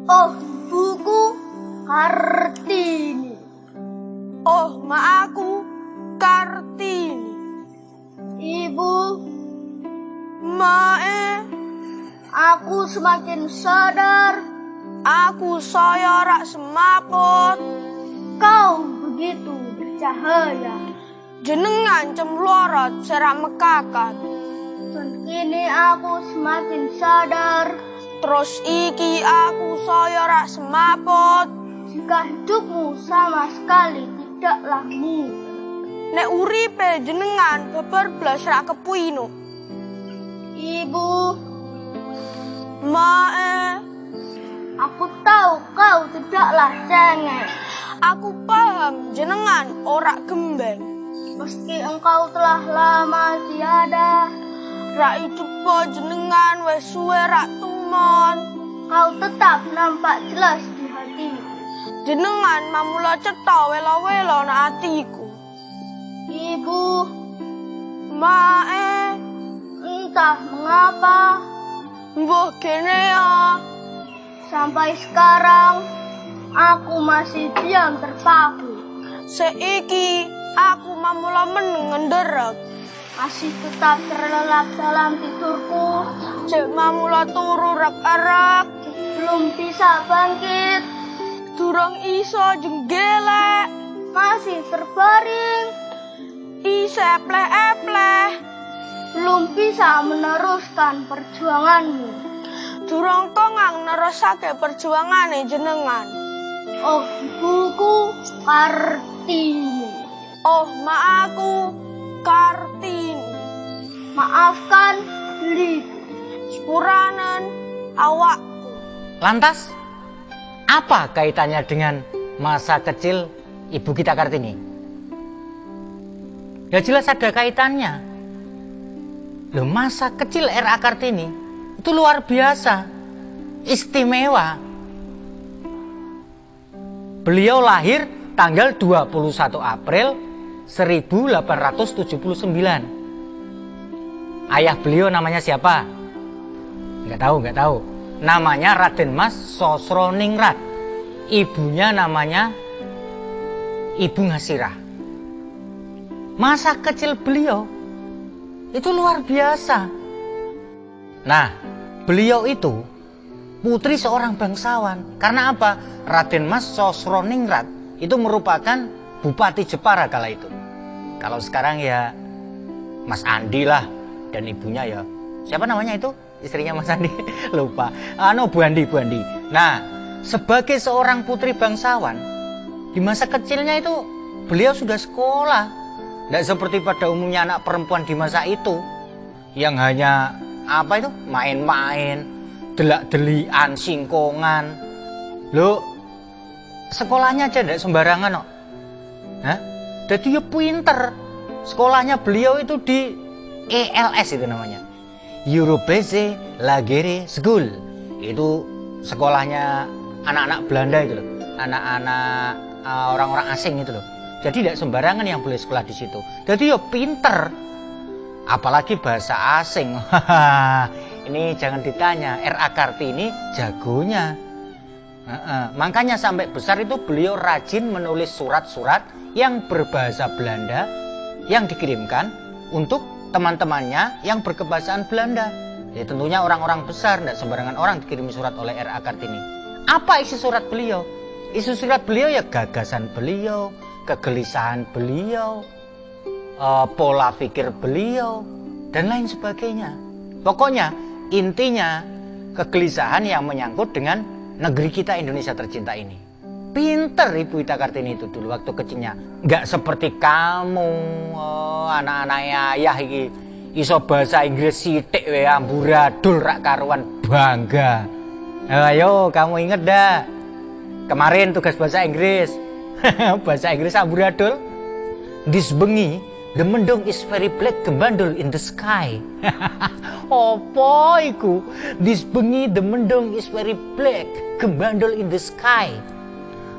Oh, buku Kartini. Oh, ma aku Kartini. Ibu, Mae, aku semakin sadar aku saya rak semaput. kau begitu bercahaya. Jenengan cemlorot serak mekakat. Dan kini aku semakin sadar Terus iki aku saya rak semaput. jika hidupmu sama sekali tidaklah mudah. Nek uripe jenengan beberblas rak kepuinu. Ibu, Mae, aku tahu kau tidaklah cengeng. aku paham jenengan ora gembeng. Meski engkau telah lama tiada, Rak hidup jenengan wes suwe rak tumon. kau tetap nampak jelas di hatiku. Jenengan mamula cetha welo-welo na atiku. Ibu, Mae, entah mengapa mbuh kene ya. sampai sekarang aku masih diam terpaku. Seiki aku mamula menengenderek. Masih tetap terlelap dalam tidurku. Cek mamula turu rek-erek. Belum bisa bangkit. Durung iso jenggelek. Masih terbaring. Ise epleh-epleh. Belum bisa meneruskan perjuanganmu. Durung kongang nerusake perjuangane jenengan. Oh, buku Kartini. Oh, ma aku Kartini. Maafkan diriku. Sepuranen awakku. Lantas, apa kaitannya dengan masa kecil ibu kita Kartini? Ya jelas ada kaitannya. Loh, masa kecil R.A. Kartini itu luar biasa, istimewa. Beliau lahir tanggal 21 April 1879. Ayah beliau namanya siapa? Nggak tahu. Namanya Raden Mas Sosroningrat. Ibunya namanya Ibu Ngasirah. Masa kecil beliau itu luar biasa. Nah, beliau itu putri seorang bangsawan. Karena apa? Raden Mas Sosroningrat itu merupakan Bupati Jepara kala itu. Kalau sekarang ya Mas Andi lah, dan ibunya ya siapa namanya itu? Istrinya Mas Andi lupa. Bu Andi. Nah, sebagai seorang putri bangsawan di masa kecilnya itu beliau sudah sekolah. Tidak seperti pada umumnya anak perempuan di masa itu yang hanya apa itu main-main, delak-delian, singkongan. Loh, sekolahnya aja tidak sembarangan kok. Jadi ya pinter. Sekolahnya beliau itu di ELS itu namanya, Europese Lagere School. Itu sekolahnya anak-anak Belanda itu loh, anak-anak orang-orang asing itu loh. Jadi tidak sembarangan yang boleh sekolah di situ. Jadi ya pinter, apalagi bahasa asing. Ini jangan ditanya, R.A. Kartini jagonya. Makanya sampai besar itu beliau rajin menulis surat-surat yang berbahasa Belanda yang dikirimkan untuk teman-temannya yang berkebahasaan Belanda. Ya tentunya orang-orang besar, tidak sembarangan orang dikirimi surat oleh R.A. Kartini. Apa isi surat beliau? Isi surat beliau ya gagasan beliau, kegelisahan beliau, pola pikir beliau, dan lain sebagainya. Pokoknya intinya kegelisahan yang menyangkut dengan negeri kita Indonesia tercinta ini. Pinter Ibu Ita Kartini itu dulu waktu kecilnya. Nggak seperti kamu, anak-anak ayah iki iso bahasa Inggris sithik wae amburadul rak karuan bangga. Ayo kamu inget dah kemarin tugas bahasa Inggris. Bahasa Inggris amburadul. This bengi the mendung is very black gembandul in the sky. Apa iku? This bengi the mendung is very black gembandul in the sky.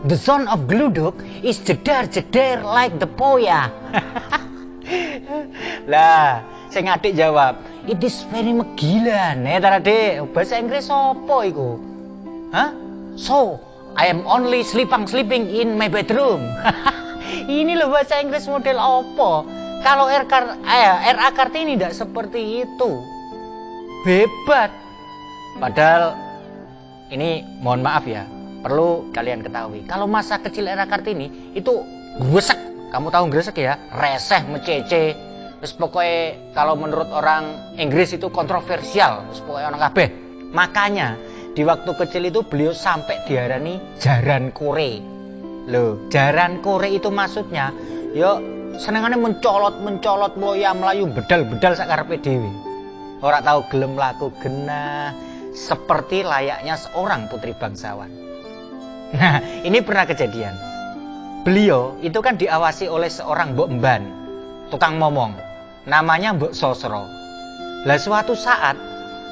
The son of Gluduk is jedar-jedar like the poya. Lah, sing adik jawab, it is very megilan. Adik, bahasa Inggris apa iku? Hah? So, I am only sleeping in my bedroom. Ini loh bahasa Inggris model opo. Kalau R.A. Kartini tidak seperti itu. Hebat. Padahal ini mohon maaf ya, perlu kalian ketahui. Kalau masa kecil R.A. Kartini itu gresek. Kamu tahu gresek ya? Reseh, mecece. Terus pokoknya kalau menurut orang Inggris itu kontroversial. Terus pokoknya orang kabeh. Makanya di waktu kecil itu beliau sampai diarani jaran kore. Loh, jaran kore itu maksudnya yo senengannya mencolot moya melayu bedal sakarepe dhewe. Ora tahu gelem laku genah seperti layaknya seorang putri bangsawan. Nah, ini pernah kejadian. Beliau itu kan diawasi oleh seorang mbok emban, tukang momong. Namanya Mbok Sosro. Lah suatu saat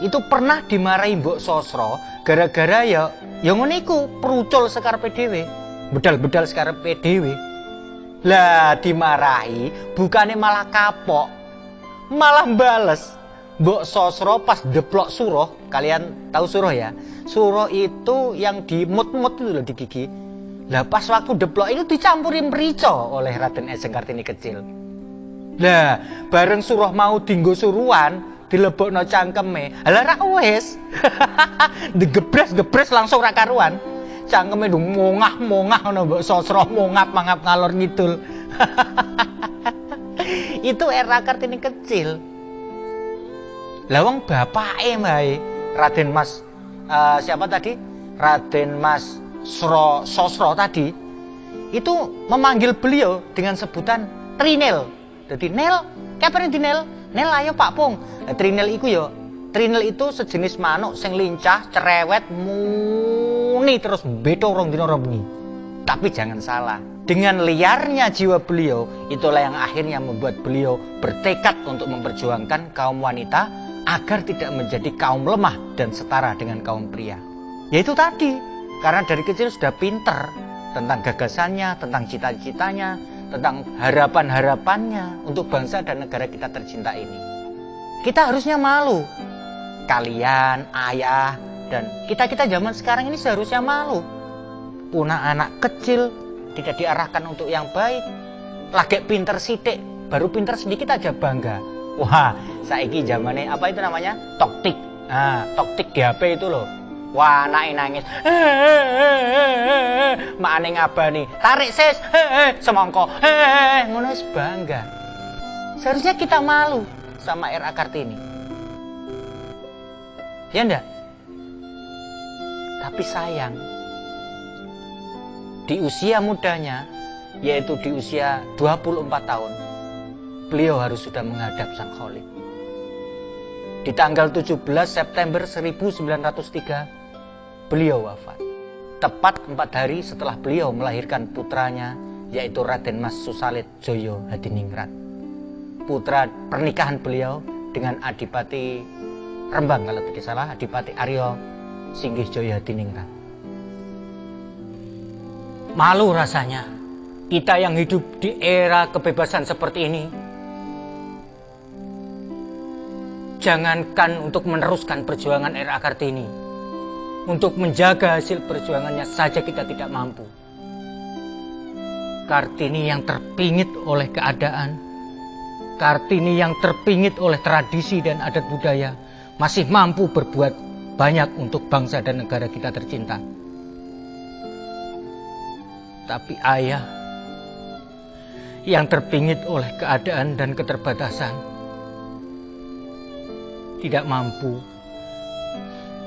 itu pernah dimarahi Mbok Sosro gara-gara ya ngono iku prucul sakarepe dhewe. Bedal sakarepe dhewe. Lah dimarahi bukannya malah kapok, malah bales. Mbok Sosro pas deplok suruh, kalian tahu suruh ya? Suruh itu yang dimut-mut itu loh di gigi. Lah pas waktu deplok itu dicampurin merica oleh Raden Ajeng Kartini kecil. Lah bareng suruh mau dinggo suruhan, dilebokno cangkeme. Lah ra wis. Digebres langsung ra karuan. Cangkeme ndung mongah ngono Mbok Sosro mongap-mangap ngalor ngidul. Itu R.A. Kartini kecil. Lah wong bapake mbae Raden Mas siapa tadi? Raden Mas Sosro tadi itu memanggil beliau dengan sebutan Trinil. Jadi Nel, kapan di Nel? Nel ayo Pak Pung. Nah, Trinil iku yo. Trinil itu sejenis manuk sing lincah, cerewet, muni terus beto rong dina bengi. Tapi jangan salah, dengan liarnya jiwa beliau, itulah yang akhirnya membuat beliau bertekad untuk memperjuangkan kaum wanita agar tidak menjadi kaum lemah dan setara dengan kaum pria. Yaitu tadi, karena dari kecil sudah pinter tentang gagasannya, tentang cita-citanya, tentang harapan-harapannya untuk bangsa dan negara kita tercinta ini. Kita harusnya malu. Kalian, ayah, dan kita zaman sekarang ini seharusnya malu. Punah anak kecil tidak diarahkan untuk yang baik. Lagi pinter sidik, baru pinter sedikit aja bangga. Wah, saiki zamannya apa itu namanya? Toktik. Nah, toktik di HP itu loh. Wah, anake nangis. Makane ngabani. Tarik sis. Semongko. Ngono wis bangga. Seharusnya kita malu sama R.A. Kartini. Ya enggak? Tapi sayang. Di usia mudanya, yaitu di usia 24 tahun, beliau harus sudah menghadap Sang Khalid. Di tanggal 17 September 1903, beliau wafat. Tepat 4 hari setelah beliau melahirkan putranya, yaitu Raden Mas Susalit Joyo Hadiningrat. Putra pernikahan beliau dengan Adipati Rembang, kalau tidak salah, Adipati Aryo Singgih Joyo Hadiningrat. Malu rasanya, kita yang hidup di era kebebasan seperti ini, jangankan untuk meneruskan perjuangan R.A. Kartini, untuk menjaga hasil perjuangannya saja kita tidak mampu. Kartini yang terpingit oleh keadaan, Kartini yang terpingit oleh tradisi dan adat budaya, masih mampu berbuat banyak untuk bangsa dan negara kita tercinta. Tapi ayah yang terpingit oleh keadaan dan keterbatasan tidak mampu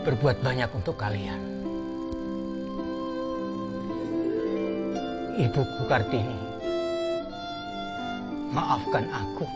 berbuat banyak untuk kalian. Ibuku Kartini, maafkan aku.